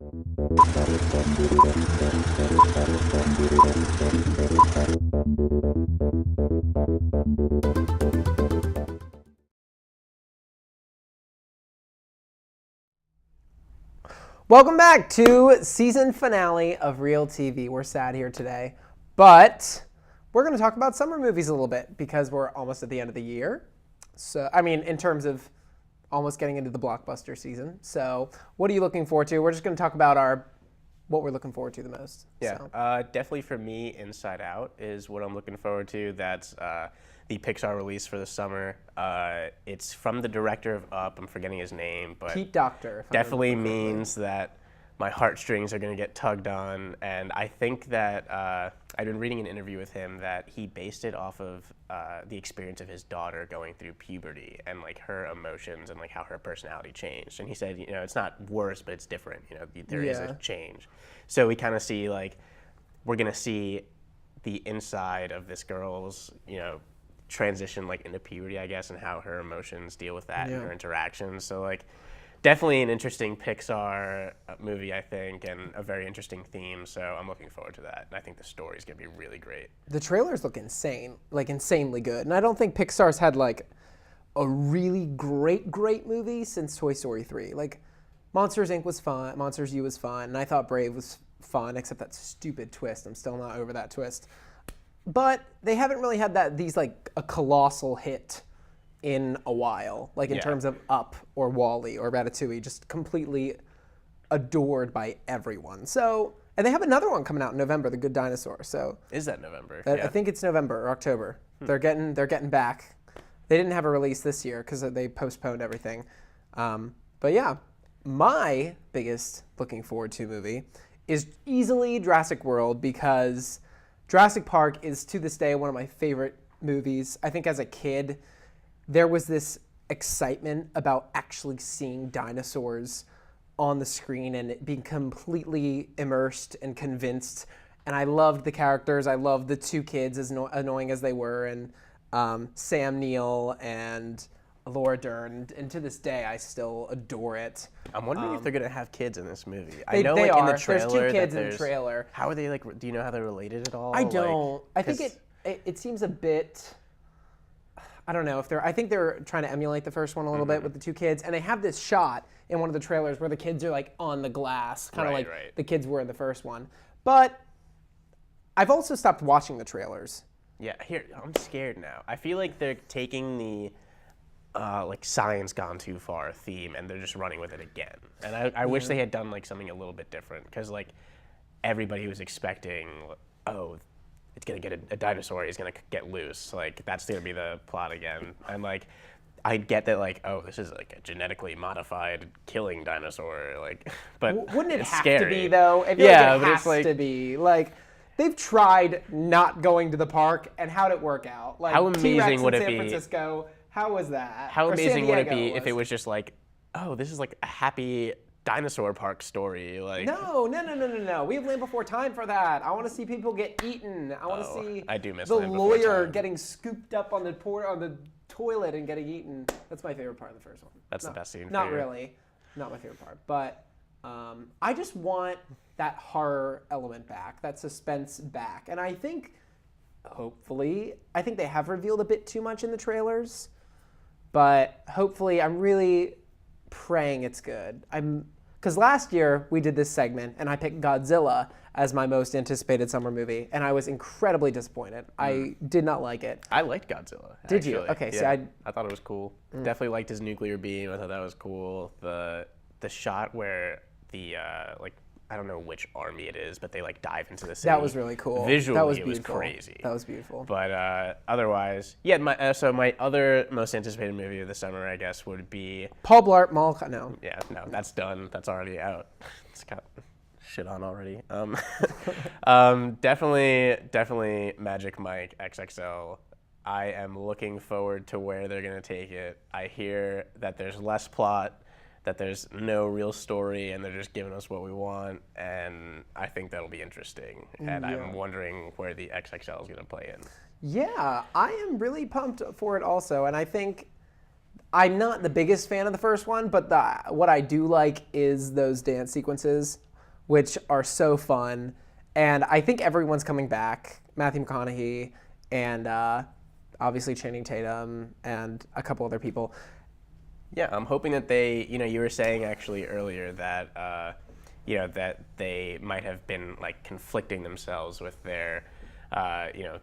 Welcome back to season finale of ReelTV. We're sad here today, but we're going to talk about summer movies a little bit because we're almost at the end of the year. So, I mean, in terms of almost getting into the blockbuster season. So, what are you looking forward to? We're just going to talk about what we're looking forward to the most. Yeah, so. Definitely for me, Inside Out is what I'm looking forward to. That's the Pixar release for the summer. It's from the director of Up. I'm forgetting his name, but Pete Docter. Definitely means that my heartstrings are going to get tugged on. And I think that I've been reading an interview with him that he based it off of the experience of his daughter going through puberty and like her emotions and like how her personality changed. And he said, you know, it's not worse, but it's different. You know, there is a change. So we kind of see like we're going to see the inside of this girl's, you know, transition like into puberty, I guess, and how her emotions deal with that and her interactions. So like definitely an interesting Pixar movie, I think, and a very interesting theme. So I'm looking forward to that. And I think the story's going to be really great. The trailers look insane, like insanely good. And I don't think Pixar's had like a really great movie since Toy Story 3. Like Monsters Inc. was fun, Monsters U was fun, and I thought Brave was fun, except that stupid twist. I'm still not over that twist. But they haven't really had these like a colossal hit in a while, like in terms of Up or WALL-E or Ratatouille, just completely adored by everyone. So, and they have another one coming out in November, The Good Dinosaur. So is that November? I think it's November or October. They're getting back. They didn't have a release this year because they postponed everything. But yeah, my biggest looking forward to movie is easily Jurassic World, because Jurassic Park is to this day one of my favorite movies. I think as a kid, there was this excitement about actually seeing dinosaurs on the screen and being completely immersed and convinced. And I loved the characters. I loved the two kids, as annoying as they were, and Sam Neill and Laura Dern. And to this day, I still adore it. I'm wondering if they're going to have kids in this movie. I know like are. In the trailer, there's 2 kids in the trailer. How are they like? Do you know how they're related at all? I don't. Like, I think it seems a bit. I don't know if I think they're trying to emulate the first one a little bit with the 2 kids, and they have this shot in one of the trailers where the kids are like on the glass, kind of the kids were in the first one. But I've also stopped watching the trailers. Yeah, here I'm scared now. I feel like they're taking the like science gone too far theme and they're just running with it again. And I wish they had done like something a little bit different, because like everybody was expecting, oh, it's gonna get a dinosaur, he's gonna get loose. Like that's gonna be the plot again. And like I get that, like, oh, this is like a genetically modified killing dinosaur, like, but wouldn't it it's have scary. to be though? I feel like it has to be. Like they've tried not going to the park, and how'd it work out? Like how amazing T-Rex would in it San be? Francisco. How was that? How amazing would it be if if it was just like, oh, this is like a happy dinosaur park story? Like no. We have Land Before Time for that. I want to see people get eaten. I want to see I do miss the Land Before lawyer Time. getting scooped up on the toilet and getting eaten. That's my favorite part of the first one. That's the best scene. Not for you. really. Not my favorite part. But I just want that horror element back, that suspense back. And I think, hopefully, they have revealed a bit too much in the trailers. But hopefully, I'm really praying it's good. Because last year we did this segment and I picked Godzilla as my most anticipated summer movie, and I was incredibly disappointed. I did not like it. I liked Godzilla. Did you? actually. Okay, yeah, see, I thought it was cool. Definitely liked his nuclear beam. I thought that was cool. The shot where the like, I don't know which army it is, but they like dive into the city. That was really cool. Visually, that was it was beautiful. crazy. That was beautiful. But otherwise, yeah. My other most anticipated movie of the summer, I guess, would be Paul Blart Mall. No. Yeah, no, that's done. That's already out. It's got shit on already. Definitely Magic Mike XXL. I am looking forward to where they're gonna take it. I hear that there's less plot, that there's no real story, and they're just giving us what we want, and I think that'll be interesting. And I'm wondering where the XXL is gonna play in. Yeah, I am really pumped for it also, and I think I'm not the biggest fan of the first one, but what I do like is those dance sequences which are so fun. And I think everyone's coming back. Matthew McConaughey and obviously Channing Tatum and a couple other people. Yeah, I'm hoping that they, you were saying actually earlier that, that they might have been like conflicting themselves with their,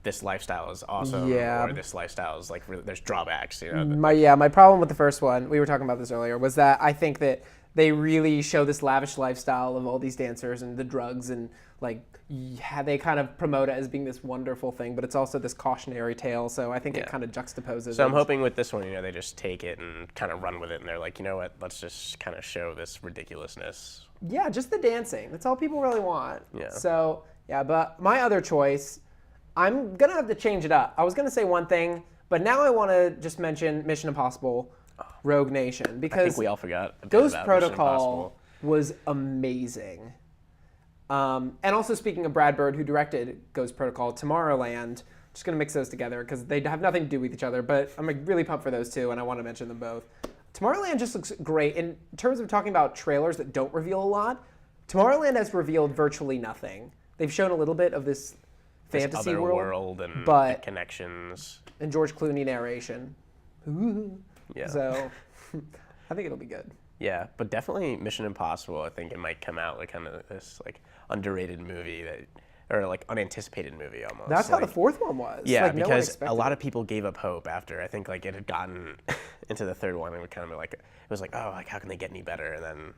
this lifestyle is awesome, or this lifestyle is like, there's drawbacks, My problem with the first one, we were talking about this earlier, was that I think that they really show this lavish lifestyle of all these dancers and the drugs and like they kind of promote it as being this wonderful thing, but it's also this cautionary tale. So I think it kind of juxtaposes. So I'm hoping with this one, they just take it and kind of run with it, and they're like, you know what, let's just kind of show this ridiculousness. Yeah, just the dancing. That's all people really want. Yeah. So yeah, but my other choice, I'm gonna have to change it up. I was gonna say one thing, but now I want to just mention Mission Impossible: Rogue Nation, because I think we all forgot a bit Ghost about Protocol was amazing. And also, speaking of Brad Bird, who directed Ghost Protocol, Tomorrowland, just going to mix those together because they have nothing to do with each other, but I'm really pumped for those two, and I want to mention them both. Tomorrowland just looks great. In terms of talking about trailers that don't reveal a lot, Tomorrowland has revealed virtually nothing. They've shown a little bit of this fantasy other world and connections. And George Clooney narration. Ooh. Yeah. So I think it'll be good. Yeah, but definitely Mission Impossible. I think it might come out like kind of this like underrated movie or like unanticipated movie almost. That's how the fourth one was. Yeah, like, because a lot of people gave up hope after I think like it had gotten into the third one and it kind of like it was like, oh, like how can they get any better? And then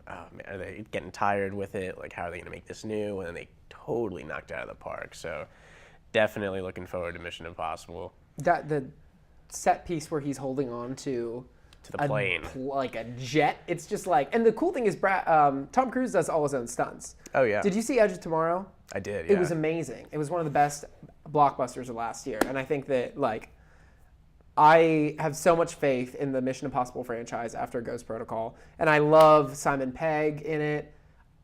are they getting tired with it? Like how are they gonna make this new? And then they totally knocked it out of the park. So definitely looking forward to Mission Impossible. The set piece where he's holding on to the plane, like a jet. It's just like, and the cool thing is, Tom Cruise does all his own stunts. Oh yeah. Did you see Edge of Tomorrow? I did. Yeah. It was amazing. It was one of the best blockbusters of last year, and I think that like, I have so much faith in the Mission Impossible franchise after Ghost Protocol, and I love Simon Pegg in it.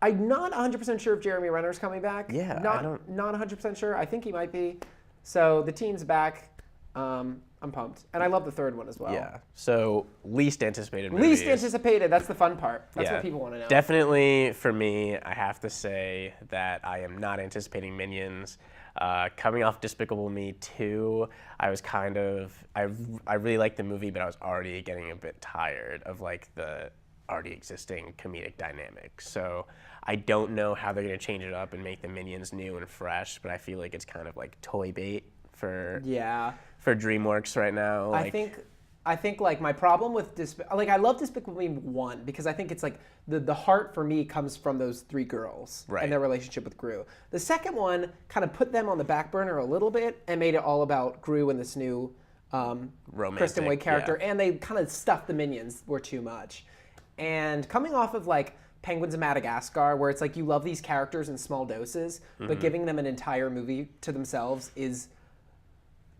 I'm not 100% sure if Jeremy Renner's coming back. Yeah, not 100% sure. I think he might be. So the team's back. I'm pumped. And I love the third one as well. Yeah. So least anticipated movies. Least anticipated. That's the fun part. That's what people want to know. Definitely for me, I have to say that I am not anticipating Minions. Coming off Despicable Me 2, I was I really liked the movie, but I was already getting a bit tired of like the already existing comedic dynamics. So I don't know how they're going to change it up and make the Minions new and fresh, but I feel like it's kind of like toy bait for DreamWorks right now. I think like my problem with I love Despicable Me 1 because I think it's like the heart for me comes from those three girls and their relationship with Gru. The second one kind of put them on the back burner a little bit and made it all about Gru and this new Kristen Wiig character, and they kind of stuffed the Minions were too much. And coming off of like Penguins of Madagascar, where it's like you love these characters in small doses, but giving them an entire movie to themselves is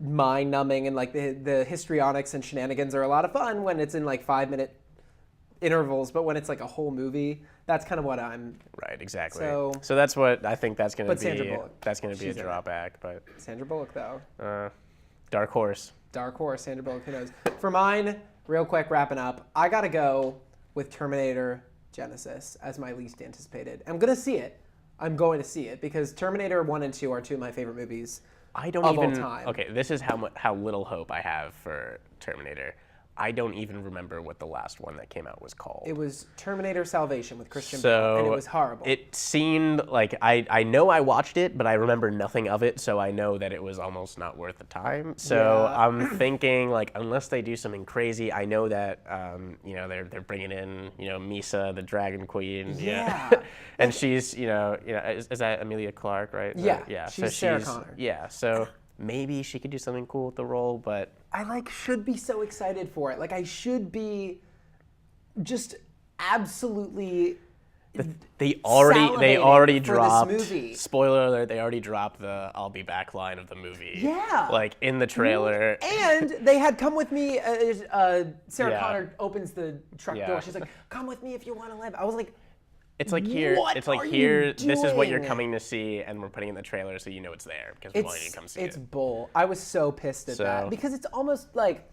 mind-numbing, and like the histrionics and shenanigans are a lot of fun when it's in like 5-minute intervals, but when it's like a whole movie, that's kind of what I'm... Right, exactly. So that's what I think that's going to be. Sandra Bullock. That's going to be a drawback, but... Sandra Bullock, though. Dark horse. Dark horse, Sandra Bullock, who knows? For mine, real quick, wrapping up, I got to go with Terminator Genesis as my least anticipated. I'm going to see it. I'm going to see it because Terminator 1 and 2 are two of my favorite movies of all time. Okay, this is how little hope I have for Terminator. I don't even remember what the last one that came out was called. It was Terminator Salvation with Christian Bale, and it was horrible. It seemed like I know I watched it, but I remember nothing of it, so I know that it was almost not worth the time. So I'm thinking like unless they do something crazy, I know that they're bringing in Misa, the Dragon Queen, and she's is that Emilia Clarke, right? Yeah. She's Sarah Connor. Yeah, so. Maybe she could do something cool with the role, but I should be so excited for it. Like I should be just absolutely. They already dropped. Spoiler alert! They already dropped the "I'll be back" line of the movie. Yeah. Like in the trailer. And they had "Come with me." Sarah Connor opens the truck door. She's like, "Come with me if you want to live." I was like. It's like here. It's like here. This is what you're coming to see, and we're putting in the trailer so you know it's there because we want you to come see it. It's bull. I was so pissed at that because it's almost like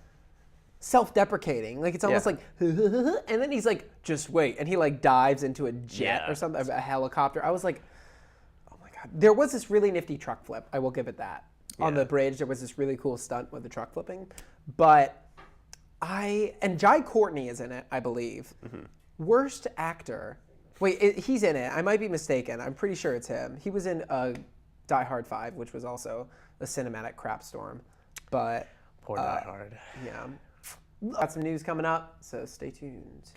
self-deprecating. Like it's almost like, and then he's like, just wait, and he like dives into a jet or something, a helicopter. I was like, oh my god. There was this really nifty truck flip. I will give it that. On the bridge, there was this really cool stunt with the truck flipping, but and Jai Courtney is in it, I believe. Worst actor. Wait, he's in it. I might be mistaken. I'm pretty sure it's him. He was in Die Hard 5, which was also a cinematic crap storm. But Poor Die Hard. Yeah. Got some news coming up, so stay tuned.